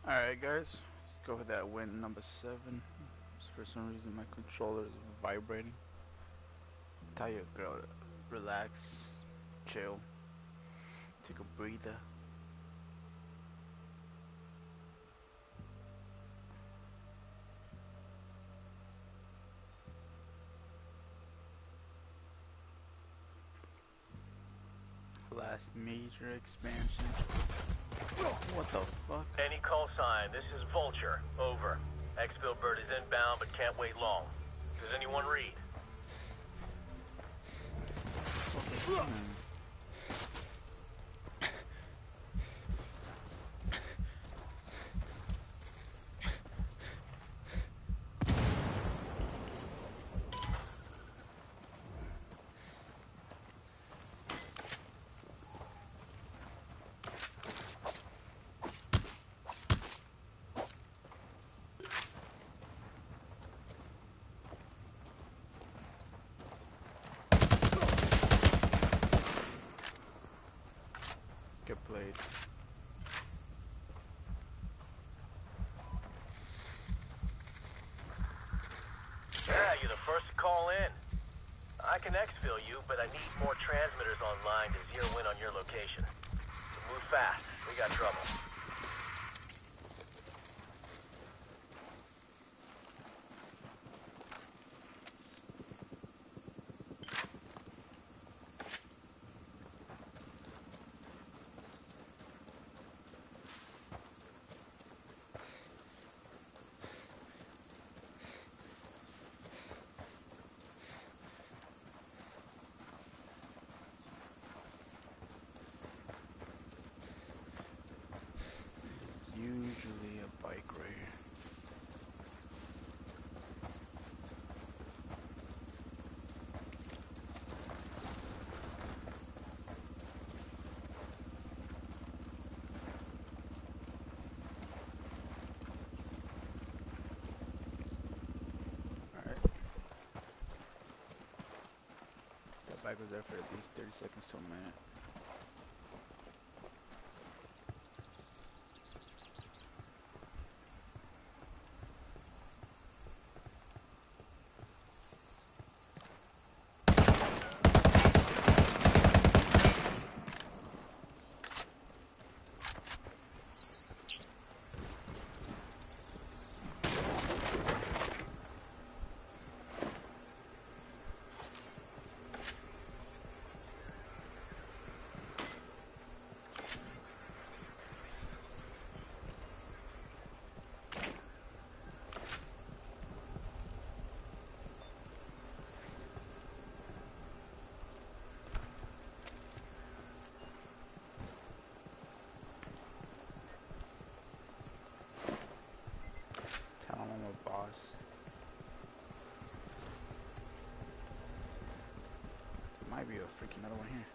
Alright guys, let's go with that win number 7. For some reason my controller is vibrating. Tell your girl to relax, chill, take a breather. Last major expansion. What the fuck? Any call sign, this is Vulture. Over. Exfil Bird is inbound but can't wait long. Does anyone read? Get played. Yeah, you're the first to call in. I can exfil you, but I need more transmitters online to zero in on your location. So move fast. We got trouble. Usually a bike right here. Alright. That bike was there for at least 30 seconds to a minute. Tell him I'm a boss. There might be a freaking other one here.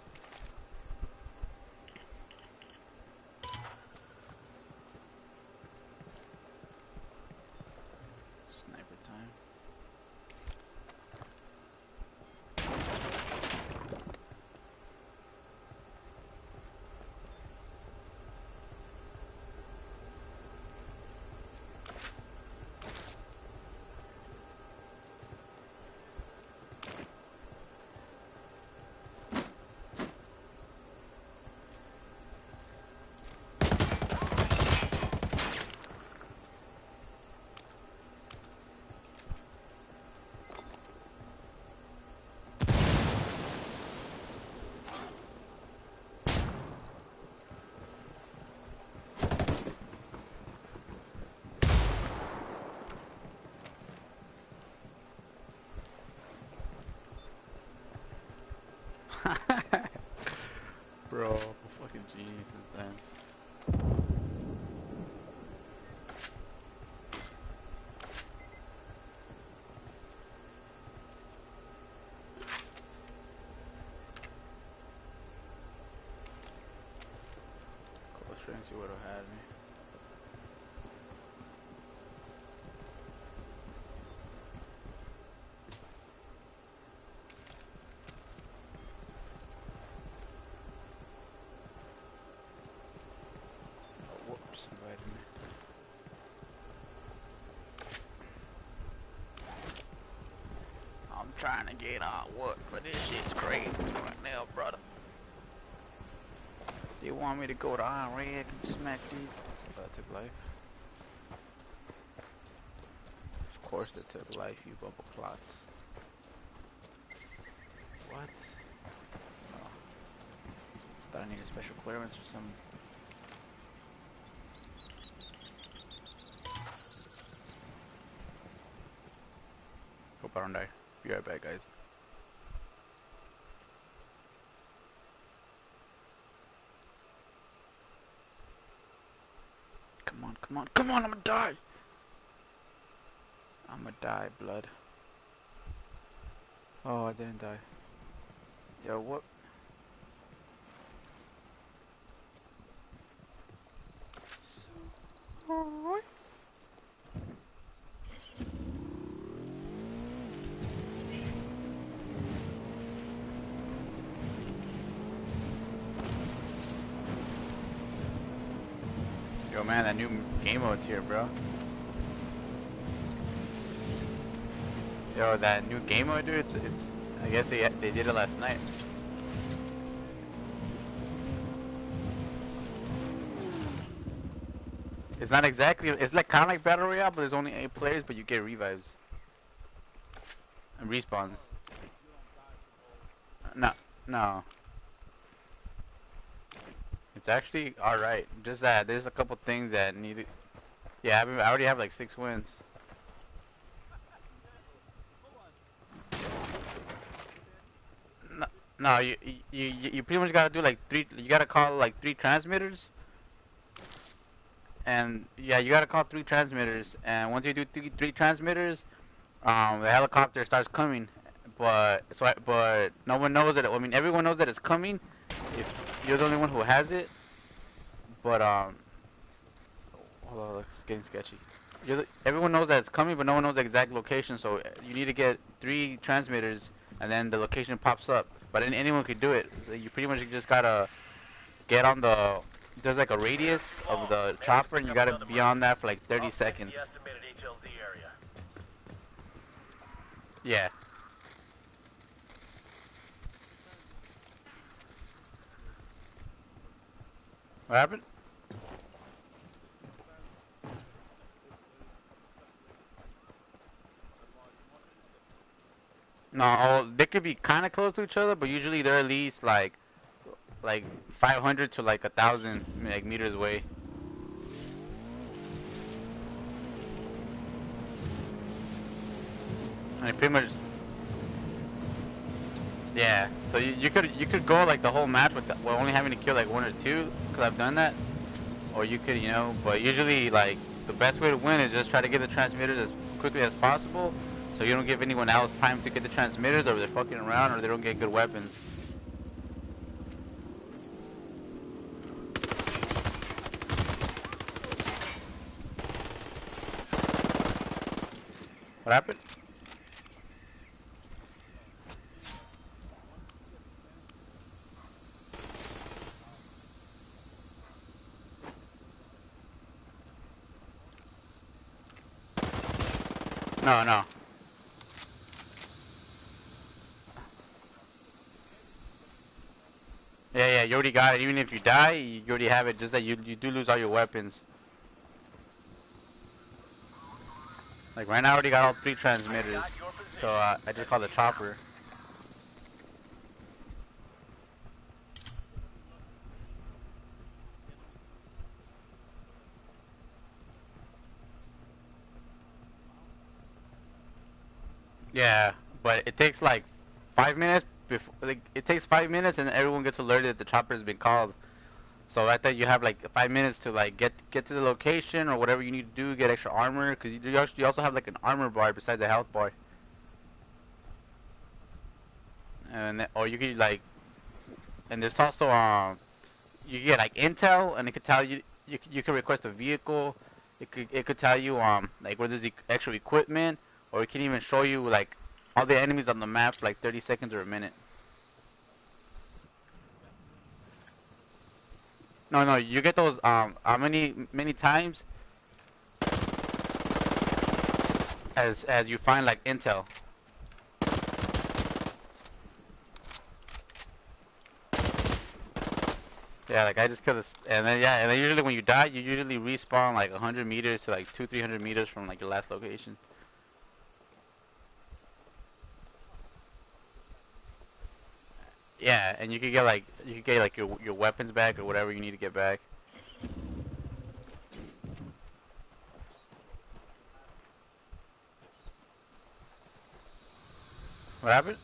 Sniper time. Bro, fucking genius sometimes. Close range, see what'll have me. Oh, whoops, invited me. trying to get on wood, but this shit's crazy right now, brother. They want me to go to Iron Red and smack these. But I took life. Of course they took life, you bubble clots. What? Oh. Thought I needed special clearance or something. Hope I don't die. Be right back, guys. Come on, come on, come on, I'm gonna die! I'm gonna die, blood. Oh, I didn't die. Yo, what? Yo, man, that new game mode's here, bro. Yo, that new game mode, dude. It's. I guess they did it last night. It's not exactly. It's like kind of like Battle Royale, but there's only 8 players, but you get revives and respawns. No, no. It's actually alright. Just that there's a couple things that need. Yeah, I already have like 6 wins. No, no, you pretty much gotta do like 3. You gotta call like 3 transmitters. And yeah, you gotta call 3 transmitters. And once you do three transmitters, the helicopter starts coming. But no one knows that. I mean, everyone knows that it's coming. If you're the only one who has it. But hold on, it's getting sketchy. Everyone knows that it's coming, but no one knows the exact location. So you need to get 3 transmitters, and then the location pops up. But anyone could do it. So you pretty much just gotta get on the. There's like a radius of the chopper, and you gotta be on that for like 30 seconds. Yeah. What happened? No, they could be kind of close to each other, but usually they're at least like 500 to like 1,000 like meters away. I mean, pretty much. Yeah. So you could go like the whole match with only having to kill like 1 or 2, because I've done that. Or you could, but usually like the best way to win is just try to get the transmitters as quickly as possible, so you don't give anyone else time to get the transmitters, or they're fucking around, or they don't get good weapons. What happened? No, no. Yeah, you already got it. Even if you die, you already have it. Just that you do lose all your weapons. Like right now, I already got all 3 transmitters, so I just call the chopper. Yeah, but it takes like 5 minutes before. Like it takes 5 minutes, and everyone gets alerted that the chopper has been called. So I think you have like 5 minutes to like get to the location or whatever you need to do, get extra armor, because you also have like an armor bar besides a health bar. And or you could like, and there's also you get like intel, and it could tell you can request a vehicle. It could tell you like where there's extra equipment, or it can even show you like all the enemies on the map for like 30 seconds or a minute. No, you get those many times as you find like intel. Yeah, like I just killed this, and then yeah, and then usually when you die, you usually respawn like 100 meters to like 200-300 meters from like your last location. Yeah, and you could get like your weapons back or whatever you need to get back. What happened?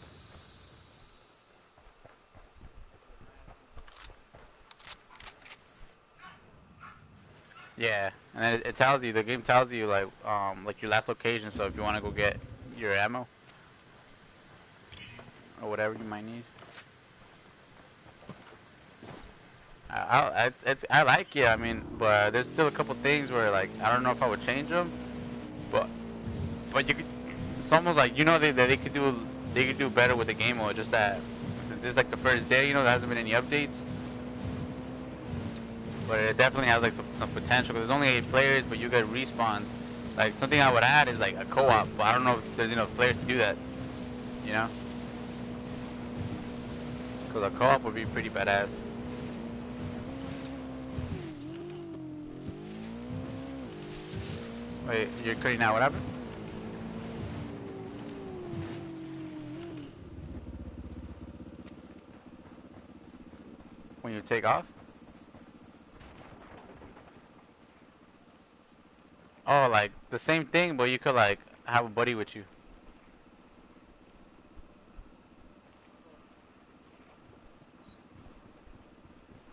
Yeah, and then it tells you, the game tells you like your last location. So if you want to go get your ammo or whatever you might need. I like it. I mean, but there's still a couple things where like I don't know if I would change them, but you could. It's almost like they could do better with the game mode. Just that since it's like the first day, there hasn't been any updates, but it definitely has like some potential. Cause there's only 8 players, but you get respawns. Like something I would add is like a co-op, but I don't know if there's enough players to do that. You know, cause a co-op would be pretty badass. Wait, you're cutting out. What happened? When you take off? Oh, like the same thing, but you could like have a buddy with you.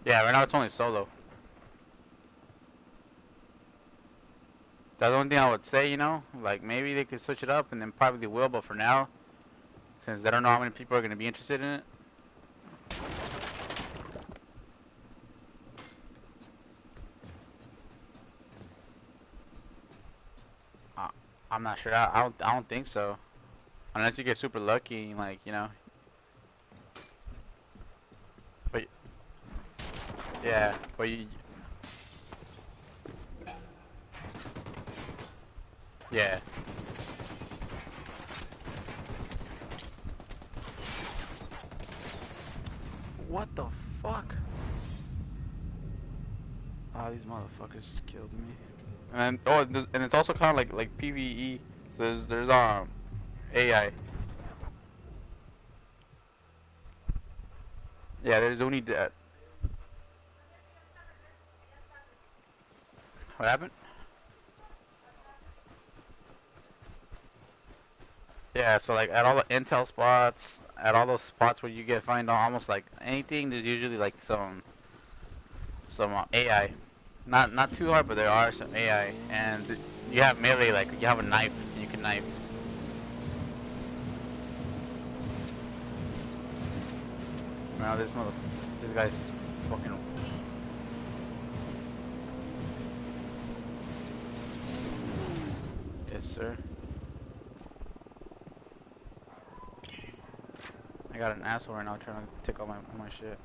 Yeah, right now it's only solo. That's the only thing I would say, like maybe they could switch it up, and then probably will, but for now, since they don't know how many people are going to be interested in it, uh, I'm not sure. I don't think so, unless you get super lucky, like. But yeah, but yeah. What the fuck? Oh, these motherfuckers just killed me. And it's also kind of like PvE. So there's AI. Yeah, there's only that. What happened? Yeah, so like at all the intel spots, at all those spots where you get find almost like anything, there's usually like some AI. Not too hard, but there are some AI, and you have melee, like you have a knife, and you can knife. Now this guy's fucking. Yes, sir. I got an asshole right now trying to take all my shit.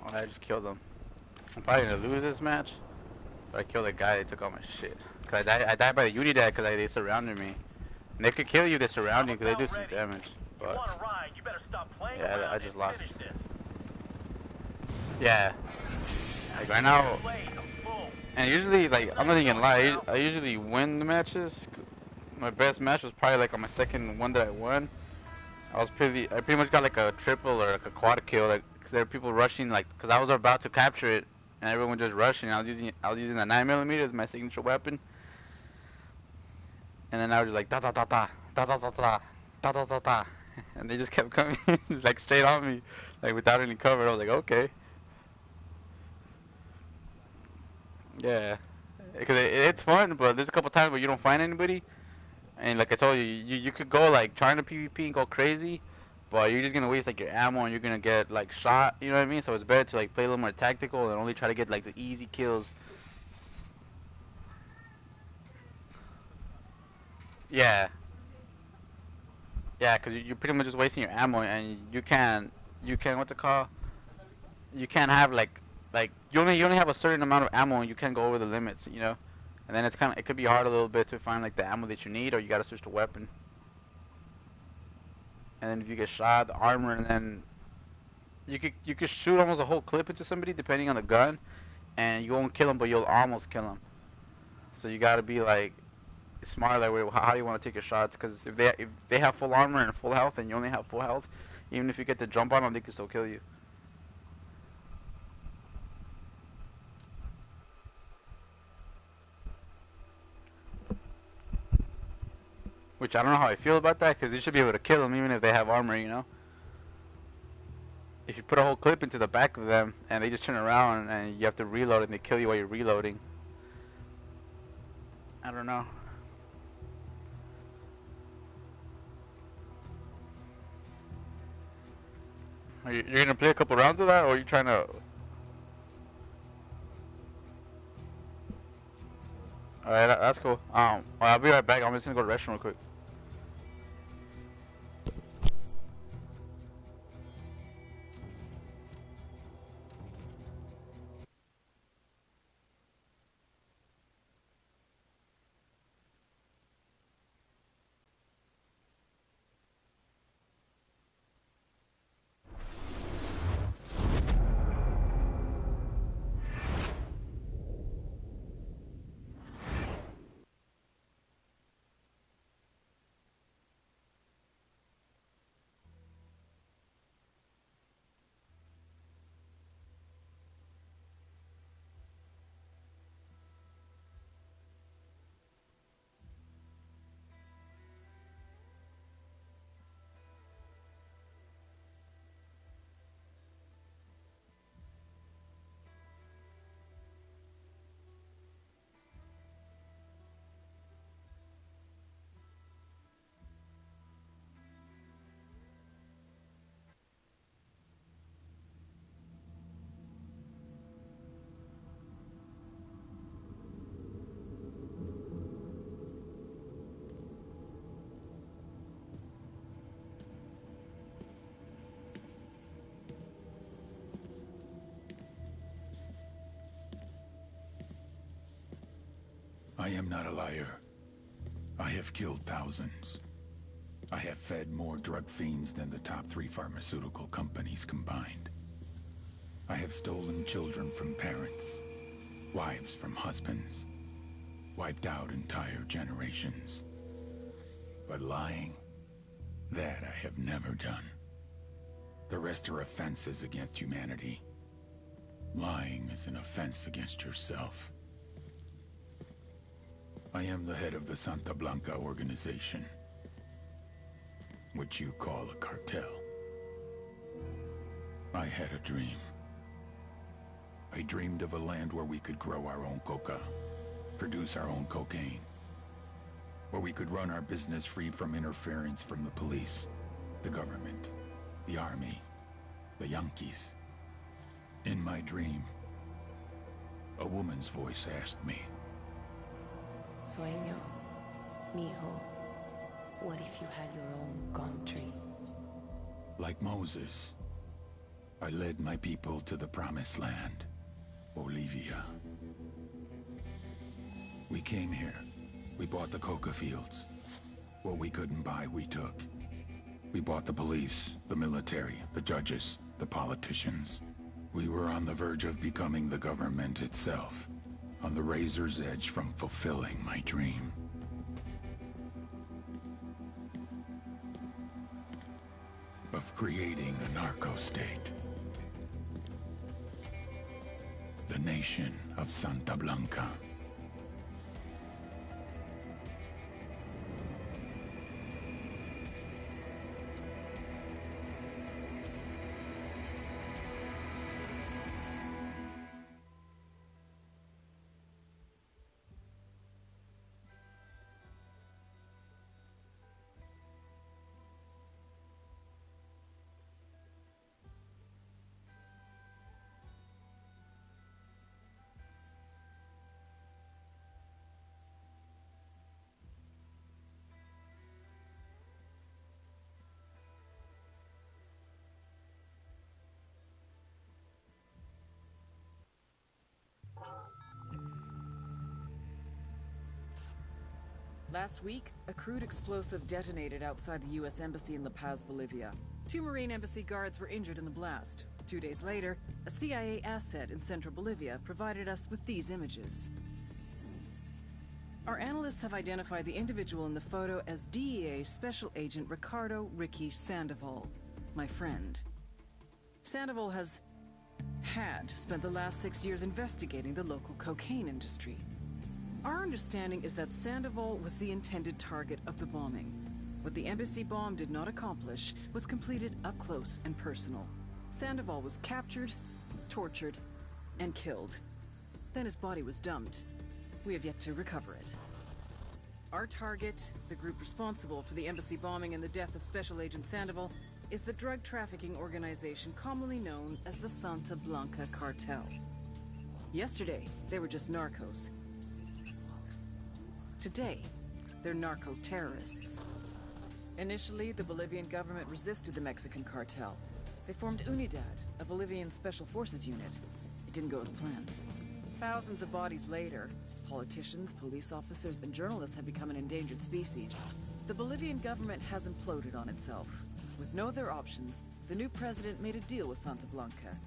Oh, I just killed him. I'm probably gonna lose this match, but I killed a guy that took all my shit. Cause I died by the Unidad because they surrounded me. And they could kill you, they surround you, because they do some damage. But yeah, I just lost. Yeah, like right now, and usually like I'm not even gonna lie, I usually win the matches. My best match was probably like on my second one that I won. I pretty much got like a triple or like a quad kill, like cause there were people rushing, like cause I was about to capture it and everyone just rushing. I was using the 9mm as my signature weapon, And then I was just like da da da da da da da da da da da da, and they just kept coming like straight on me, like without any cover. I was like, okay, yeah, because it's fun, but there's a couple times where you don't find anybody, and like I told you, you could go like trying to PvP and go crazy, but you're just gonna waste like your ammo and you're gonna get like shot. You know what I mean? So it's better to like play a little more tactical and only try to get like the easy kills. Yeah, yeah, because you're pretty much just wasting your ammo, and you can what's it called? You can't have like you only have a certain amount of ammo, and you can't go over the limits, you know. And then it could be hard a little bit to find like the ammo that you need, or you gotta switch to weapon. And then if you get shot, the armor, and then you could shoot almost a whole clip into somebody depending on the gun, and you won't kill them, but you'll almost kill them. So you gotta be like smart, like how you want to take your shots, because if they have full armor and full health, and you only have full health, even if you get the jump on them, they can still kill you. Which I don't know how I feel about that, because you should be able to kill them even if they have armor, you know? If you put a whole clip into the back of them and they just turn around and you have to reload and they kill you while you're reloading. I don't know. You're gonna play a couple rounds of that, or are you trying to? Alright, that's cool. Well, I'll be right back. I'm just gonna go to the restroom real quick. I am not a liar. I have killed thousands. I have fed more drug fiends than the top 3 pharmaceutical companies combined. I have stolen children from parents, wives from husbands, wiped out entire generations. But lying, that I have never done. The rest are offenses against humanity. Lying is an offense against yourself. I am the head of the Santa Blanca organization, which you call a cartel. I had a dream. I dreamed of a land where we could grow our own coca, produce our own cocaine, where we could run our business free from interference from the police, the government, the army, the Yankees. In my dream, a woman's voice asked me, Sueño, mijo, what if you had your own country? like Moses, I led my people to the promised land, Bolivia. We came here. We bought the coca fields. What we couldn't buy, we took. We bought the police, the military, the judges, the politicians. We were on the verge of becoming the government itself, on the razor's edge from fulfilling my dream. Of creating a narco-state. The nation of Santa Blanca. Last week, a crude explosive detonated outside the U.S. Embassy in La Paz, Bolivia. 2 Marine Embassy guards were injured in the blast. 2 days later, a CIA asset in central Bolivia provided us with these images. Our analysts have identified the individual in the photo as DEA Special Agent Ricardo Ricky Sandoval, my friend. Sandoval had spent the last 6 years investigating the local cocaine industry. Our understanding is that Sandoval was the intended target of the bombing. What the embassy bomb did not accomplish was completed up close and personal. Sandoval was captured, tortured, and killed. Then his body was dumped. We have yet to recover it. Our target, the group responsible for the embassy bombing and the death of Special Agent Sandoval, is the drug trafficking organization commonly known as the Santa Blanca Cartel. Yesterday, they were just narcos. Today, they're narco-terrorists. Initially, the Bolivian government resisted the Mexican cartel. They formed Unidad, a Bolivian special forces unit. It didn't go as planned. Thousands of bodies later, politicians, police officers, and journalists have become an endangered species. The Bolivian government has imploded on itself. With no other options, the new president made a deal with Santa Blanca.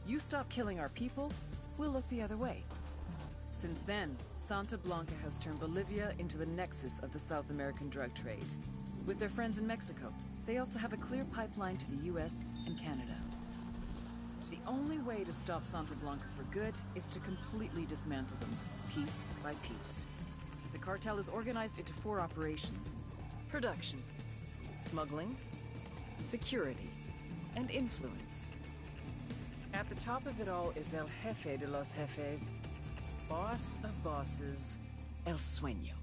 You stop killing our people, we'll look the other way. Since then, Santa Blanca has turned Bolivia into the nexus of the South American drug trade. With their friends in Mexico, they also have a clear pipeline to the US and Canada. The only way to stop Santa Blanca for good is to completely dismantle them, piece by piece. The cartel is organized into 4 operations: production, smuggling, security, and influence. At the top of it all is El Jefe de los Jefes, boss of bosses, El Sueño.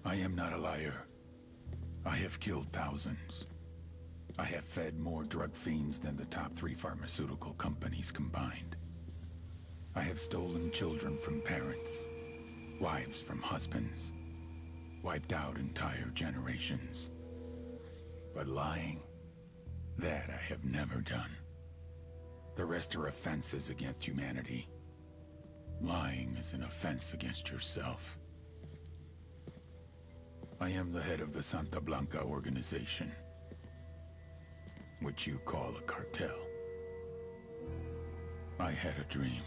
I am not a liar. I have killed thousands. I have fed more drug fiends than the top 3 pharmaceutical companies combined. I have stolen children from parents, wives from husbands, wiped out entire generations. But lying, that I have never done. The rest are offenses against humanity. Lying is an offense against yourself. I am the head of the Santa Blanca organization, which you call a cartel. I had a dream.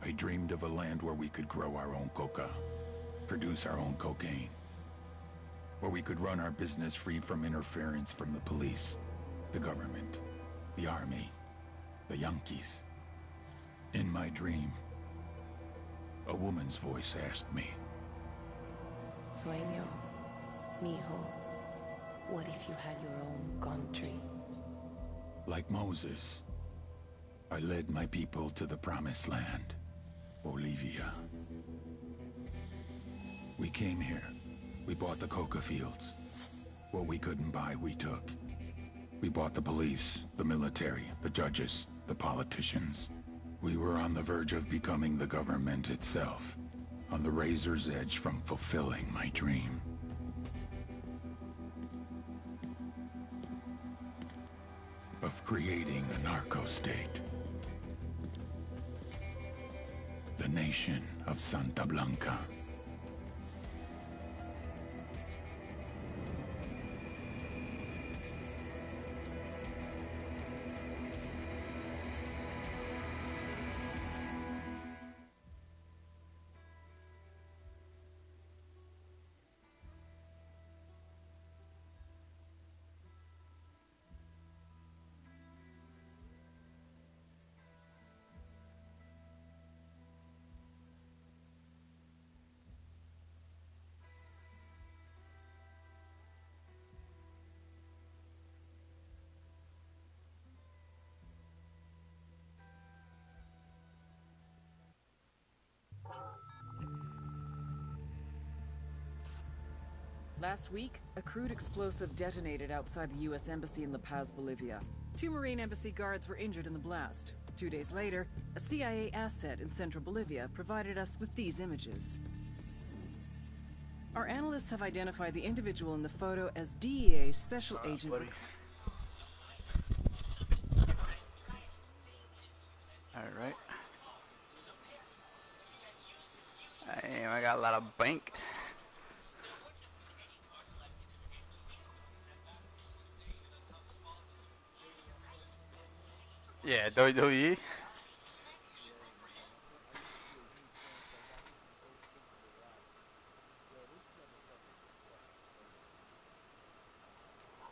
I dreamed of a land where we could grow our own coca, produce our own cocaine, where we could run our business free from interference from the police, the government, the army, the Yankees. In my dream, a woman's voice asked me, Sueño, mijo, what if you had your own country? like Moses, I led my people to the promised land, Bolivia. We came here. We bought the coca fields. What we couldn't buy, we took. We bought the police, the military, the judges, the politicians. We were on the verge of becoming the government itself, on the razor's edge from fulfilling my dream. Of creating a narco-state. The nation of Santa Blanca. Last week, a crude explosive detonated outside the U.S. Embassy in La Paz, Bolivia. 2 Marine Embassy guards were injured in the blast. 2 days later, a CIA asset in central Bolivia provided us with these images. Our analysts have identified the individual in the photo as DEA Special Agent... Buddy. Alright. I got a lot of bank. Yeah, WWE.